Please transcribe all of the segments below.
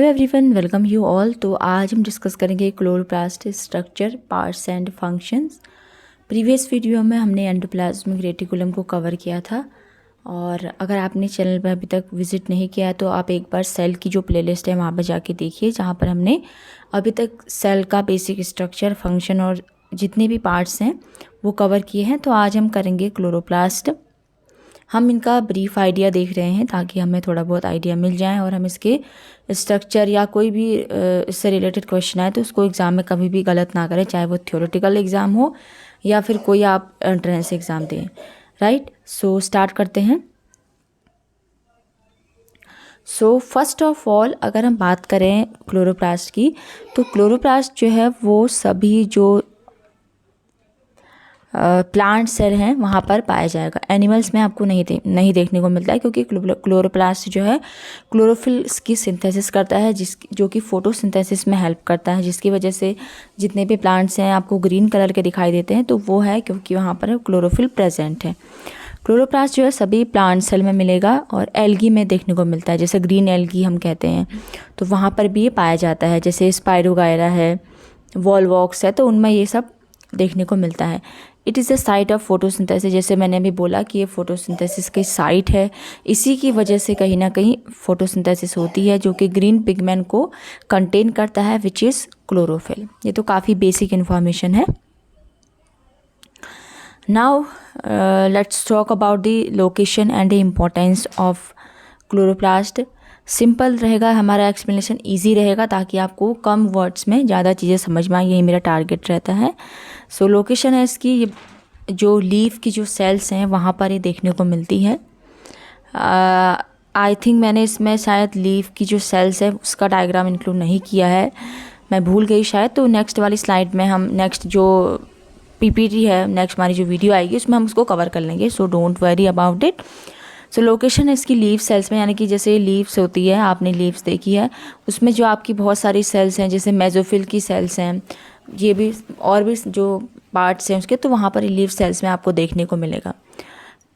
Hello everyone, welcome you all. तो आज हम डिस्कस करेंगे chloroplast structure, parts and functions. Previous video में हमने एंडोप्लाज्मिक रेटिकुलम को कवर किया था, और अगर आपने चैनल पर अभी तक विजिट नहीं किया है तो आप एक बार सेल की जो प्लेलिस्ट है वहाँ पर जाके देखिए, जहाँ पर हमने अभी तक सेल का बेसिक स्ट्रक्चर, फंक्शन और जितने भी पार्ट्स हैं वो कवर किए हैं। तो आज हम करेंगे क्लोरोप्लास्ट। हम इनका ब्रीफ आइडिया देख रहे हैं ताकि हमें थोड़ा बहुत आइडिया मिल जाए और हम इसके स्ट्रक्चर या कोई भी इससे रिलेटेड क्वेश्चन आए तो उसको एग्ज़ाम में कभी भी गलत ना करें, चाहे वो थ्योरेटिकल एग्ज़ाम हो या फिर कोई आप एंट्रेंस एग्ज़ाम दें। राइट, सो स्टार्ट करते हैं। सो फर्स्ट ऑफ ऑल अगर हम बात करें क्लोरोप्लास्ट की, तो क्लोरोप्लास्ट जो है वो सभी जो प्लांट सेल हैं वहाँ पर पाया जाएगा। एनिमल्स में आपको नहीं देखने को मिलता है, क्योंकि क्लोरोप्लास्ट जो है क्लोरोफिल की सिंथेसिस करता है, जो कि फोटोसिंथेसिस में हेल्प करता है, जिसकी वजह से जितने भी प्लांट्स हैं आपको ग्रीन कलर के दिखाई देते हैं, तो वो है क्योंकि वहाँ पर क्लोरोफिल प्रेजेंट है। क्लोरोप्लास्ट जो है सभी प्लांट सेल में मिलेगा और एल्गी में देखने को मिलता है, जैसे ग्रीन एल्गी हम कहते हैं, तो वहाँ पर भी ये पाया जाता है। जैसे स्पाइरोगायरा है, वॉलवॉक्स है, तो उनमें ये सब देखने को मिलता है। It is the site of photosynthesis, जैसे मैंने अभी बोला कि ये फोटोसिंथेसिस की साइट है। इसी की वजह से कहीं ना कहीं फोटोसिंथेसिस होती है, जो कि ग्रीन पिगमेंट को कंटेन करता है, विच इज़ क्लोरोफिल। ये तो काफ़ी बेसिक इन्फॉर्मेशन है। Now let's talk about the location and the importance of chloroplast. Simple रहेगा हमारा एक्सप्लेनेशन, इजी रहेगा, ताकि आपको कम वर्ड्स में ज़्यादा चीज़ें समझ में आए, यही मेरा टारगेट रहता है। सो लोकेशन है इसकी, जो लीफ की जो सेल्स हैं वहाँ पर ये देखने को मिलती है। आई थिंक मैंने इसमें शायद लीफ की जो सेल्स है उसका डायग्राम इंक्लूड नहीं किया है, मैं भूल गई शायद। तो नेक्स्ट वाली स्लाइड में हम नेक्स्ट जो पीपीटी है, नेक्स्ट हमारी जो वीडियो आएगी उसमें हम उसको कवर कर लेंगे। So don't worry about it. So location है इसकी लीफ सेल्स में, यानी कि जैसे लीव्स होती है, आपने लीव्स देखी है, उसमें जो आपकी बहुत सारी सेल्स हैं, जैसे मेसोफिल की सेल्स हैं, ये भी और भी जो पार्ट्स हैं उसके, तो वहाँ पर लीफ सेल्स में आपको देखने को मिलेगा।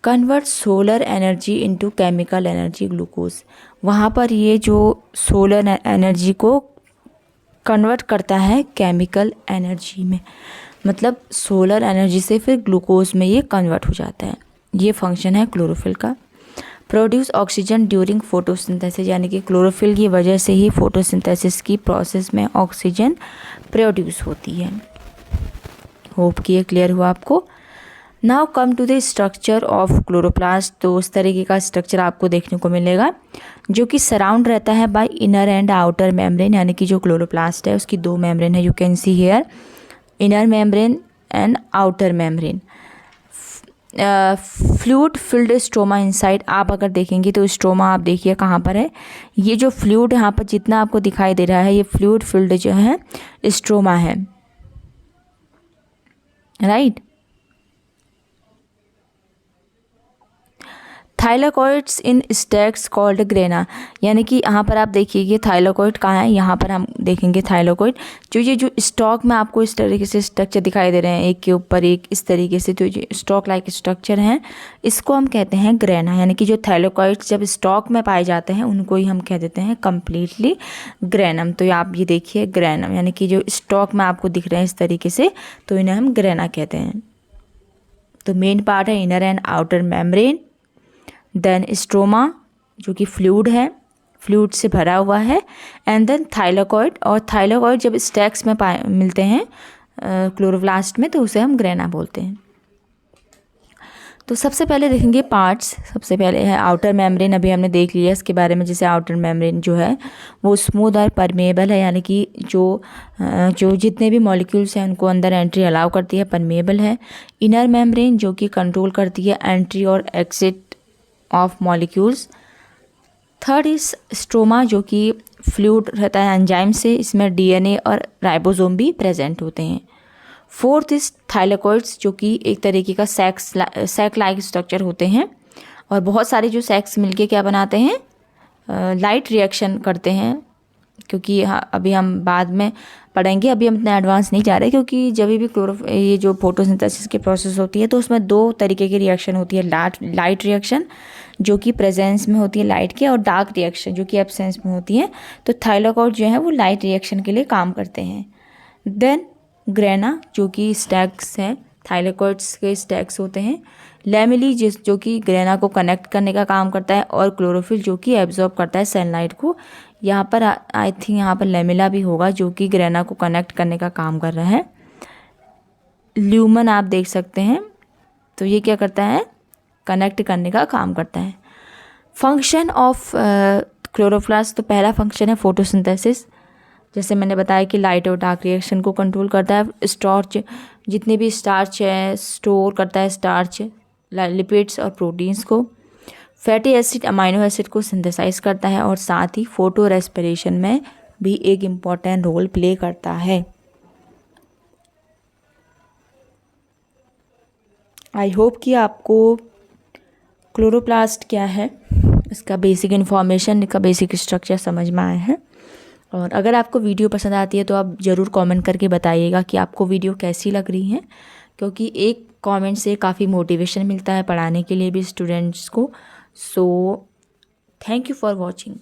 Convert solar energy into chemical energy glucose, वहाँ पर ये जो सोलर एनर्जी को कन्वर्ट करता है केमिकल एनर्जी में, मतलब सोलर एनर्जी से फिर ग्लूकोज में ये कन्वर्ट हो जाता है। ये फंक्शन है क्लोरोफिल का। प्रोड्यूस ऑक्सीजन ड्यूरिंग फोटोसिंथेसिस, यानी कि क्लोरोफिल की वजह से ही फोटोसिंथेसिस की प्रोसेस में ऑक्सीजन प्रोड्यूस होती है। होप कि ये क्लियर हुआ आपको। Now come to the structure of chloroplast. तो उस तरीके का स्ट्रक्चर आपको देखने को मिलेगा जो कि सराउंड रहता है bye inner and outer membrane, यानी कि जो क्लोरोप्लास्ट है उसकी दो मेम्ब्रेन है, you can see here, inner membrane and outer membrane. Fluid filled stroma inside, आप अगर देखेंगे तो स्ट्रोमा आप देखिए कहाँ पर है, ये जो फ्लूइड यहाँ पर जितना आपको दिखाई दे रहा है ये फ्लूइड फिल्ड जो है स्ट्रोमा है। राइट। थाइलाकॉइड्स इन स्टैक्स कॉल्ड ग्रेना, यानी कि यहाँ पर आप देखिए ये थाइलाकॉइड कहाँ है, यहाँ पर हम देखेंगे थाइलाकॉइड, जो ये जो स्टॉक में आपको इस तरीके से स्ट्रक्चर दिखाई दे रहे हैं, एक के ऊपर एक इस तरीके से, तो ये स्टॉक लाइक स्ट्रक्चर हैं, इसको हम कहते हैं ग्रेना। यानी कि जो थाइलाकॉइड्स जब स्टॉक में पाए जाते हैं उनको ही हम कह देते हैं कम्प्लीटली ग्रेनम। तो आप ये देखिए ग्रेनम, यानी कि जो स्टॉक में आपको दिख रहे हैं इस तरीके से, तो इन्हें हम ग्रेना कहते हैं। तो मेन पार्ट है inner and outer membrane, then stroma जो कि फ्लूइड है, फ्लूइड से भरा हुआ है, एंड देन थाइलाकॉइड। और थाइलाकॉइड जब स्टैक्स में मिलते हैं क्लोरोप्लास्ट में तो उसे हम ग्रेना बोलते हैं। तो सबसे पहले देखेंगे पार्ट्स। सबसे पहले है आउटर मेम्ब्रेन, अभी हमने देख लिया इसके बारे में। जैसे आउटर मेम्ब्रेन जो है वो स्मूथ और परमेबल है, यानी कि जो जितने भी मॉलिक्यूल्स हैं उनको अंदर एंट्री अलाउ करती है, परमेबल है। इनर मेम्ब्रेन जो कि कंट्रोल करती है एंट्री और exit of molecules. Third is stroma जो कि फ्लूइड रहता है एंजाइम से, इसमें डीएनए और राइबोसोम भी प्रेजेंट होते हैं। फोर्थ इज थाइलाकॉइड्स जो कि एक तरीके का सैक लाइक स्ट्रक्चर होते हैं, और बहुत सारे जो सैक्स मिलके क्या बनाते हैं, लाइट रिएक्शन करते हैं, क्योंकि अभी हम बाद में पढ़ेंगे, अभी हम इतना एडवांस नहीं जा रहे, क्योंकि जब भी ये जो फोटोसिंथेसिस की प्रोसेस होती है तो उसमें दो तरीके की रिएक्शन होती है। लाइट रिएक्शन जो कि प्रेजेंस में होती है लाइट के, और डार्क रिएक्शन जो कि एब्सेंस में होती है। तो थाइलाकॉइड जो है वो लाइट रिएक्शन के लिए काम करते हैं। देन ग्रेना जो कि स्टैक्स हैं, थाइलाकॉइड्स के स्टैक्स होते हैं। लैमेली जो कि ग्रेना को कनेक्ट करने का काम करता है, और क्लोरोफिल जो कि एब्जॉर्ब करता है सनलाइट को। यहाँ पर आई थिंक यहाँ पर लेमिला भी होगा जो कि ग्रेना को कनेक्ट करने का काम कर रहा है। ल्यूमन आप देख सकते हैं, तो ये क्या करता है, कनेक्ट करने का काम करता है। फंक्शन ऑफ क्लोरोप्लास्ट, तो पहला फंक्शन है फोटोसिंथेसिस, जैसे मैंने बताया कि लाइट और डार्क रिएक्शन को कंट्रोल करता है। स्टार्च, जितने भी स्टार्च है स्टोर करता है स्टार्च, लिपिड्स और प्रोटीन्स को। फैटी एसिड अमाइनो एसिड को सिंथेसाइज करता है, और साथ ही फोटो रेस्पिरेशन में भी एक इम्पॉर्टेंट रोल प्ले करता है। आई होप कि आपको क्लोरोप्लास्ट क्या है, इसका बेसिक इन्फॉर्मेशन, इसका बेसिक स्ट्रक्चर समझ में आया है। और अगर आपको वीडियो पसंद आती है तो आप ज़रूर कमेंट करके बताइएगा कि आपको वीडियो कैसी लग रही है, क्योंकि एक कमेंट से काफ़ी मोटिवेशन मिलता है पढ़ाने के लिए भी स्टूडेंट्स को। So thank you for watching.